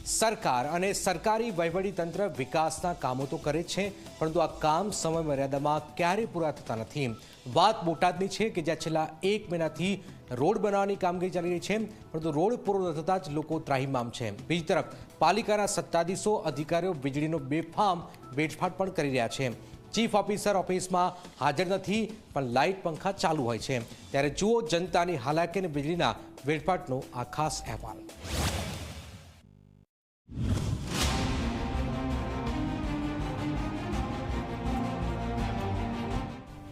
સરકાર અને સરકારી વહીવટીતંત્ર વિકાસના કામો તો કરે છે, પરંતુ આ કામ સમય મર્યાદામાં ક્યારે પૂરા થતા નથી। વાત બોટાદની છે કે જ્યાં છેલ્લા 1 મહિનાથી રોડ બનાવવાની કામગીરી ચાલી રહી છે, પરંતુ રોડ પૂરો ન થતાં જ લોકો ત્રાહિમામ છે। બીજી તરફ પાલિકાના સત્તાધીશો અધિકારીઓ વીજળીનો બેફામ વેડફાટ પણ કરી રહ્યા છે। ચીફ ઓફિસર ઓફિસમાં હાજર નથી, પણ લાઇટ પંખા ચાલુ હોય છે। ત્યારે જુઓ જનતાની હાલાકી અને વીજળીના વેડફાટનો આ ખાસ અહેવાલ।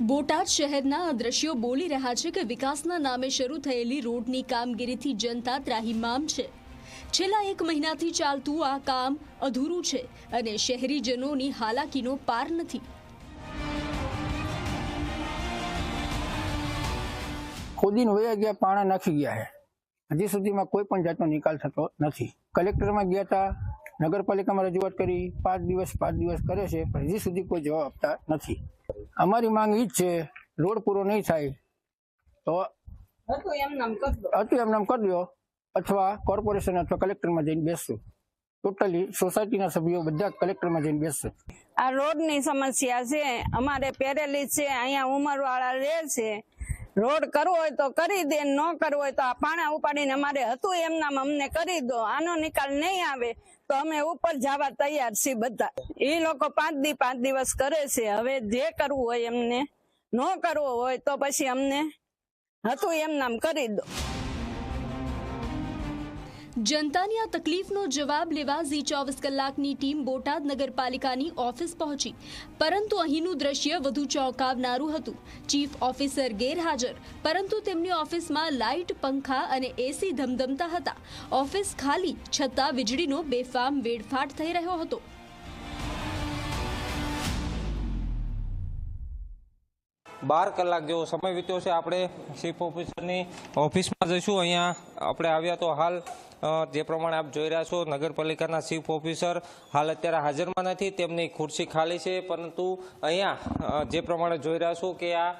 બોટાદ શહેરના દ્રશ્યો બોલી રહ્યા છે કે વિકાસના નામે શરૂ થયેલી રોડની કામગીરીથી જનતા ત્રાહિમામ છે। છેલ્લા 1 મહિનાથી ચાલતું આ કામ અધૂરું છે અને શહેરીજનોની હાલાકીનો પાર નથી। ખોદીને વયા ગયા, પાણા નાખી ગયા છે। હજી સુધીમાં કોઈ પણ જાતનો નિકાલ થતો નથી। કલેક્ટરમાં ગયા હતા, નગરપાલિકામાં રજૂઆત કરી, 5 દિવસ કરે છે, પણ હજી સુધી કોઈ જવાબ આપતા નથી। અમારી માંગ ઈ જ છે, રોડ પૂરો નહીં થાય તો હતું એમ નામ કરી દો, અથવા કોર્પોરેશન અથવા કલેક્ટરમાં જઈને બેસશું। ટોટલી સોસાયટીના સભ્યો બધા કલેક્ટરમાં જઈને બેસશે। આ રોડની સમસ્યા છે, અમારે પેરેલી છે, અહીંયા ઉંમરવાળા રહે છે। રોડ કરવો હોય તો કરી દે, ન કરવો હોય તો આ પાણા ઉપાડીને અમારે હતું એમ નામ અમને કરી દો। આનો નિકાલ નહીં આવે તો અમે ઉપર જવા તૈયાર છીએ બધા। એ લોકો 5 દિવસ કરે છે। હવે જે કરવું હોય એમને, ન કરવો હોય તો પછી અમને હતું એમ નામ કરી દો। જનતાની આ તકલીફનો જવાબ લેવા ઝી24 કલાકની ટીમ બોટાદ નગરપાલિકાની ઓફિસ પહોંચી, પરંતુ અહીંનું દ્રશ્ય વધુ ચોંકાવનારું હતું। ચીફ ઓફિસર ગેરહાજર, પરંતુ તેમની ઓફિસમાં લાઇટ, પંખા અને એસી ધમધમતા હતા। ઓફિસ ખાલી, છતાં વીજળીનો બેફામ વેડફાટ થઈ રહ્યો હતો। બાર કલાક જેવો સમય વીત્યો છે। આપણે ચીફ ઓફિસરની ઓફિસમાં જઈશું। અહીંયા આપણે આવ્યા તો હાલ જે પ્રમાણે આપ જોઈ રહ્યા છો, નગરપાલિકાના ચીફ ઓફિસર હાલ અત્યારે હાજરમાં નથી, તેમની ખુરશી ખાલી છે। પરંતુ અહીંયા જે પ્રમાણે જોઈ રહ્યા છો કે આ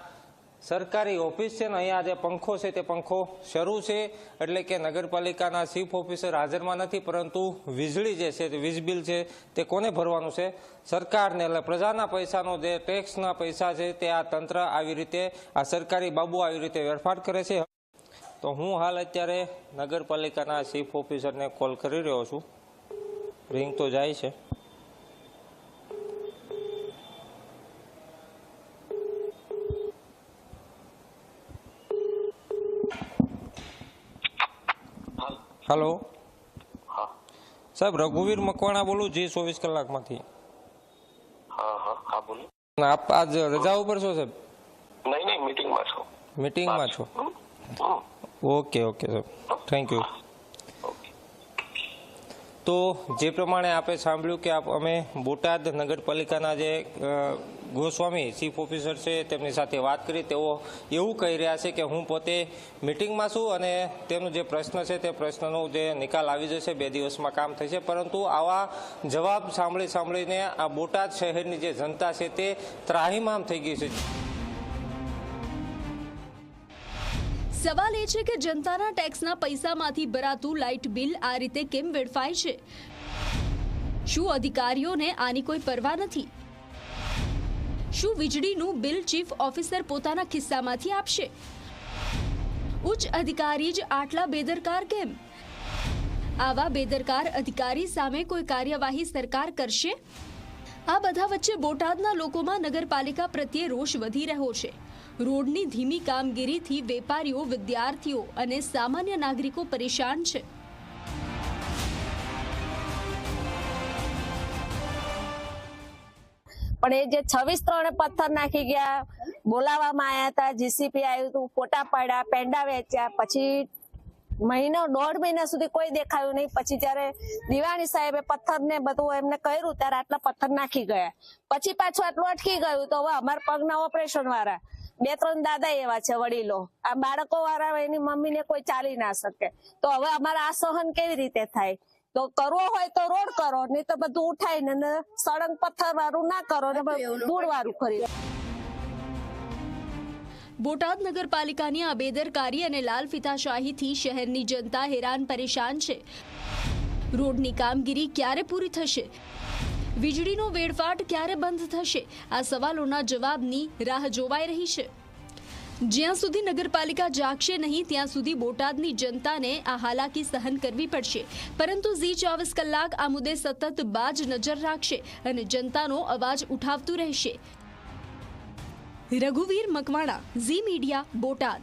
સરકારી ઓફિસ છે ને, અહીંયા જે પંખો છે તે પંખો શરૂ છે, એટલે કે નગરપાલિકાના ચીફ ઓફિસર હાજરમાં નથી, પરંતુ વીજળી જે છે, વીજ બિલ છે તે કોને ભરવાનું છે? સરકારને। એટલે પ્રજાના પૈસાનો જે ટેક્સના પૈસા છે તે આ તંત્ર આવી રીતે, આ સરકારી બાબુ આવી રીતે વેડફાટ કરે છે। તો હું હાલ અત્યારે નગરપાલિકાના ચીફ ઓફિસરને કોલ કરી રહ્યો છું। રિંગ તો જાય છે। हेलो हाँ साहब, रघुवीर मकवाणा बोलू જી24 કલાકમાંથી। हाँ हाँ हाँ बोलो। आप आज रजा ઉપર છો સાહેબ? नहीं मीटिंगમાં છો। મીટિંગમાં છો? ઓકે ઓકે સાહેબ, થેન્ક યુ। તો જે પ્રમાણે આપણે સાંભળ્યું કે અમે બોટાદ નગરપાલિકાના જે ગોસ્વામી ચીફ ઓફિસર છે તેમની સાથે વાત કરી। તેઓ એવું કહી રહ્યા છે કે હું પોતે મિટિંગમાં છું અને તેમનો જે પ્રશ્ન છે તે પ્રશ્નનો જે નિકાલ આવી જશે, 2 દિવસમાં કામ થશે। પરંતુ આવા જવાબ સાંભળીને આ બોટાદ શહેરની જે જનતા છે તે ત્રાહિમામ થઈ ગઈ છે। સવાલ એ છે કે જનતાના ટેક્સના પૈસામાંથી ભરાતું લાઇટ બિલ આ રીતે કેમ વેડફાય છે? શું અધિકારીઓને આની કોઈ પરવા નથી? શું વીજળીનું બિલ ચીફ ઓફિસર પોતાના ખિસ્સામાંથી આપશે? ઉચ્ચ અધિકારી જ આટલા બેદરકાર કેમ? આવા બેદરકાર અધિકારી સામે કોઈ કાર્યવાહી સરકાર કરશે? આ બધા વચ્ચે બોટાદના લોકોમાં નગરપાલિકા પ્રત્યે રોષ વધી રહ્યો છે। રોડની ધીમી કામગીરીથી વેપારીઓ, વિદ્યાર્થીઓ અને સામાન્ય નાગરિકો પરેશાન છે। પણ એ જે 26/3 પથ્થર નાખી ગયા, બોલાવવામાં આવ્યા હતા, જીસીપી આવ્યું હતું, ફોટા પાડ્યા, પેંડા વેચ્યા, પછી 1.5 મહિના સુધી કોઈ દેખાયું નહીં। પછી જયારે દિવાણી સાહેબે પથ્થર ને બધું એમને કર્યું ત્યારે આટલા પથ્થર નાખી ગયા, પછી પાછું આટલું અટકી ગયું। તો હવે અમારા પગના ઓપરેશન વાળા 2-3 દાદા એવા છે, વડીલો, આ બાળકો વાળા, એની મમ્મીને કોઈ ચાલી ના શકે, તો હવે અમારે આ સહન કેવી રીતે થાય? તો કરવો હોય તો રોડ કરો, નહીં તો બધું ઉઠાઈને સળંગ પથ્થર વાળું ના કરો ને ધૂળ વાળું કરી। બોટાદ નગરપાલિકાની આ બેદરકારી અને લાલ ફિતાશાહીથી શહેરની જનતા હેરાન પરેશાન છે। રોડની કામગીરી ક્યારે પૂરી થશે? વીજળીનો વેડફાટ ક્યારે બંધ થશે? આ સવાલોના જવાબની રાહ જોવાઈ રહી છે। જ્યાં સુધી નગરપાલિકા જાગશે નહીં ત્યાં સુધી બોટાદની જનતાને આ હાલાકી સહન કરવી પડશે। પરંતુ ઝી 24 કલાક આ મુદ્દે સતત બાજ નજર રાખશે અને જનતાનો અવાજ ઉઠાવતું રહેશે। રઘુવીર મકવાણા, ઝી મીડિયા, બોટાદ।